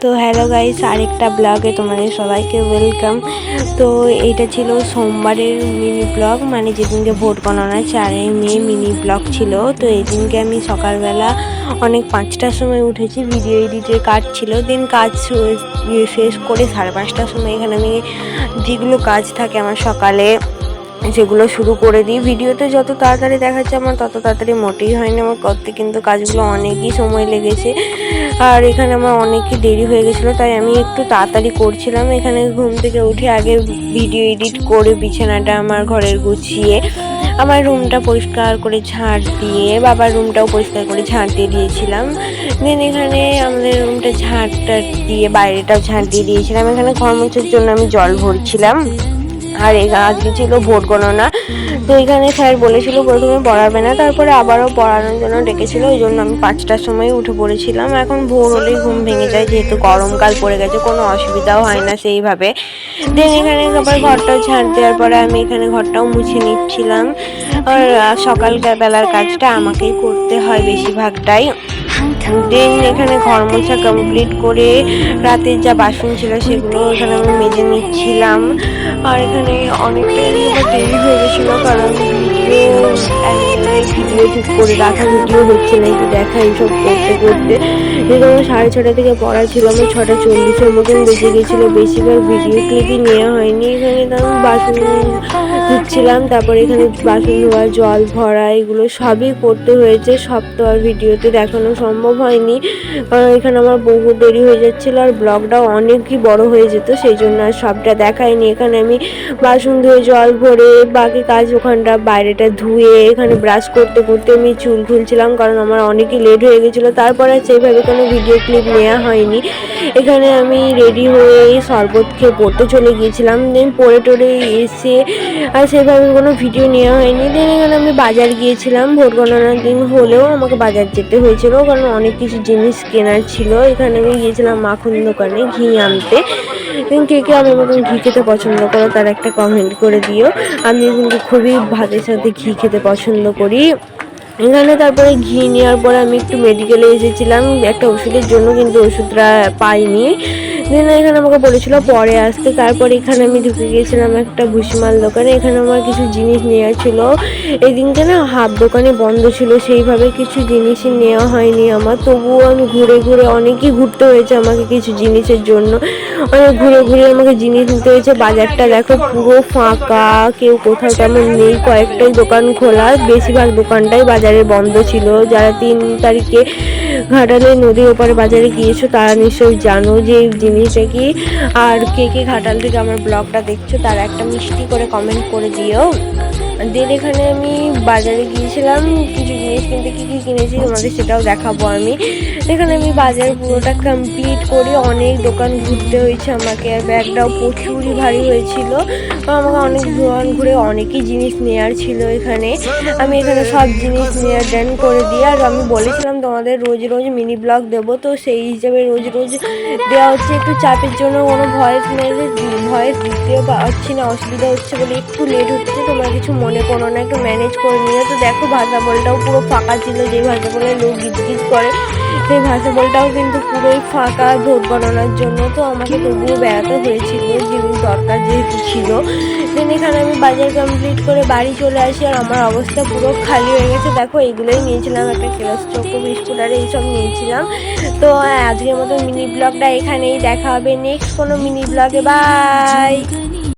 তো hello guys, আরেকটা ব্লগে তোমাদের সবাইকে ওয়েলকাম। তো এইটা ছিল সোমবারের মিনি ব্লগ, মানে যেদিনকে ভোট গণনা 4 মে মিনি ব্লগ ছিল। তো এই দিনকে আমি সকালবেলা অনেক 5টার সময় উঠেছি, ভিডিও এডিটের কাজ ছিল। দিন কাজ শেষ করে 5:30টার সময় এখানে আমি যেগুলো কাজ থাকে আমার সকালে সেগুলো শুরু করে দিই। ভিডিওতে যত তাড়াতাড়ি দেখাচ্ছে আমার তত তাড়াতাড়ি মোটেই হয়নি আমার করতে, কিন্তু কাজগুলো অনেকই সময় লেগেছে আর এখানে আমার অনেকই দেরি হয়ে গেছিলো, তাই আমি একটু তাড়াতাড়ি করছিলাম। এখানে ঘুম থেকে উঠে আগে ভিডিও এডিট করে বিছানাটা আমার ঘরের গুছিয়ে আমার রুমটা পরিষ্কার করে ঝাঁট দিয়ে, বাবার রুমটাও পরিষ্কার করে ঝাঁট দিয়ে দিয়েছিলাম। দেন এখানে আমাদের রুমটা ঝাঁটটা দিয়ে বাইরেটাও ঝাঁট দিয়ে দিয়েছিলাম। এখানে ঘর মোছার জন্য আমি জল ভরছিলাম। আর আজকে ছিল ভোট গণনা, তো এখানে স্যার বলেছিল প্রথমে পড়াবে না, তারপরে আবারও পড়ানোর জন্য ডেকেছিল। ওই জন্য আমি 5টার সময় উঠে পড়েছিলাম। এখন ভোর হলেই ঘুম ভেঙে যায়, যেহেতু গরমকাল পড়ে গেছে, কোনো অসুবিধাও হয় না সেইভাবে। দেন এখানে আবার ঘরটাও ঝাঁট দেওয়ার পরে আমি এখানে ঘরটাও মুছে নিচ্ছিলাম। আর সকালবেলার কাজটা আমাকেই করতে হয় বেশিরভাগটাই। দেন এখানে ঘর মোছা কমপ্লিট করে রাতের যা বাসন ছিল সেগুলো এখানে আমি মেজে নিচ্ছিলাম। আর এখানে অনেকটাই দেরি হয়ে গেছিলো, কারণ ভিডিও ঠিক করে রাখা ভিডিও হচ্ছে না, একটু দেখা এইসব করতে করতে। যেহেতু 6:30 থেকে পড়া ছিল, আমার 6:40 মতন বেজে গেছিলো। বেশিরভাগ ভিডিও ক্লিপই নেওয়া হয়নি। এখানে তো আমি বাসন ধুচ্ছিলাম, তারপরে এখানে বাসন ধোয়া, জল ভরা, এগুলো সবই করতে হয়েছে। সব তো আর ভিডিওতে দেখানো সম্ভব হয়নি, কারণ এখানে আমার বহু দেরি হয়ে যাচ্ছিলো আর ব্লগটাও অনেকই বড় হয়ে যেত, সেই জন্য আর সবটা দেখাইনি। এখানে আমি বাসন ধুয়ে জল ভরে বাকি কাজ ওখানটা বাইরেটা ধুয়ে এখানে ব্রাশ করতে করতে আমি চুল খুলছিলাম, কারণ আমার অনেকই লেট হয়ে গেছিলো। তারপরে সেইভাবে কোনো ভিডিও ক্লিপ নেওয়া হয়নি। এখানে আমি রেডি হয়ে শরবত খেয়ে পড়তে চলে গিয়েছিলাম। দেন পড়ে টড়ে এসে আর সেভাবে কোনো ভিডিও নেওয়া হয়নি। দেন এখানে আমি বাজার গিয়েছিলাম, ভোট গণনার দিন হলেও আমাকে বাজার যেতে হয়েছিল, কারণ অনেক কিছু জিনিস কেনার ছিল। এখানে আমি গিয়েছিলাম মাখন দোকানে ঘি আনতে। কে কে আমার মতন ঘি খেতে পছন্দ করো তার একটা কমেন্ট করে দিও। আমি কিন্তু খুবই ভাতের সাথে ঘি খেতে পছন্দ করি। এখানে তারপরে ঘি নেওয়ার পরে আমি একটু মেডিকেলে এসেছিলাম একটা ওষুধের জন্য, কিন্তু ওষুধটা পাইনি। দেন এখানে আমাকে বলেছিল পরে আসতে। তারপরে এখানে আমি ঢুকে গিয়েছিলাম একটা ভুসিমাল দোকানে। এখানে আমার কিছু জিনিস নেওয়া ছিল। এই দিনকে না হাফ দোকানে বন্ধ ছিল, সেইভাবে কিছু জিনিসই নেওয়া হয়নি আমার। তবুও আমি ঘুরে ঘুরে অনেকই ঘুরতে হয়েছে আমাকে কিছু জিনিসের জন্য, অনেক ঘুরে ঘুরে আমাকে জিনিস নিতে হয়েছে। বাজারটা দেখো পুরো ফাঁকা, কেউ কোথাও তেমন নেই, কয়েকটাই দোকান খোলা, বেশিরভাগ দোকানটাই বাজারে বন্ধ ছিল। যারা 3 তারিখে ঘাটালে নদীর ওপারে বাজারে গিয়েছো তারা নিশ্চয়ই জানো যে এই জিনিসটা কি। আর কে কে ঘাটাল থেকে আমার ব্লগটা দেখছো তারা একটা মিষ্টি করে কমেন্ট করে দিও। দেন এখানে আমি বাজারে গিয়েছিলাম কিছু জিনিস কিনতে, কী কী কিনেছি তোমাদের সেটাও দেখাবো আমি। এখানে আমি বাজার পুরোটা কমপ্লিট করে অনেক দোকান ঘুরতে হয়েছে আমাকে, আর ব্যাগটাও প্রচুরই ভারী হয়েছিল। আমাকে অনেক দোকান ঘুরে অনেকই জিনিস নেওয়ার ছিল। এখানে আমি এখানে সব জিনিস নেওয়ার ডান করে দিয়ে, আর আমি বলেছিলাম তোমাদের রোজ রোজ মিনি ব্লগ দেবো, তো সেই হিসাবে রোজ রোজ দেওয়া হচ্ছে। একটু চাপের জন্য কোনো ভয়েস দিতেও পারছি না, অসুবিধা হচ্ছে বলে একটু লেট হচ্ছে। তোমরা কিছু মনে করো না, একটু ম্যানেজ করে নিও। তো দেখো ভাষা বলটাও পুরো ফাঁকা ছিল, যে ভাষা বলে লোক গিজগিজ করে সেই ভাষা বলটাও কিন্তু পুরোই ফাঁকা ভোট গণনার জন্য। তো আমাকে তবুও বেড়াতে হয়েছিল, জিনিস দরকার যেহেতু ছিল। দেন এখানে আমি বাজার কমপ্লিট করে বাড়ি চলে আসি, আর আমার অবস্থা পুরো খালি হয়ে গেছে। দেখো এগুলোই নিয়েছিলাম, একটা কেলাস চকো বিস্কুট আর এইসব নিয়েছিলাম। তো আজকের মতো মিনি ব্লগটা এখানেই, দেখা হবে নেক্সট কোনো মিনি ব্লগে। বাই।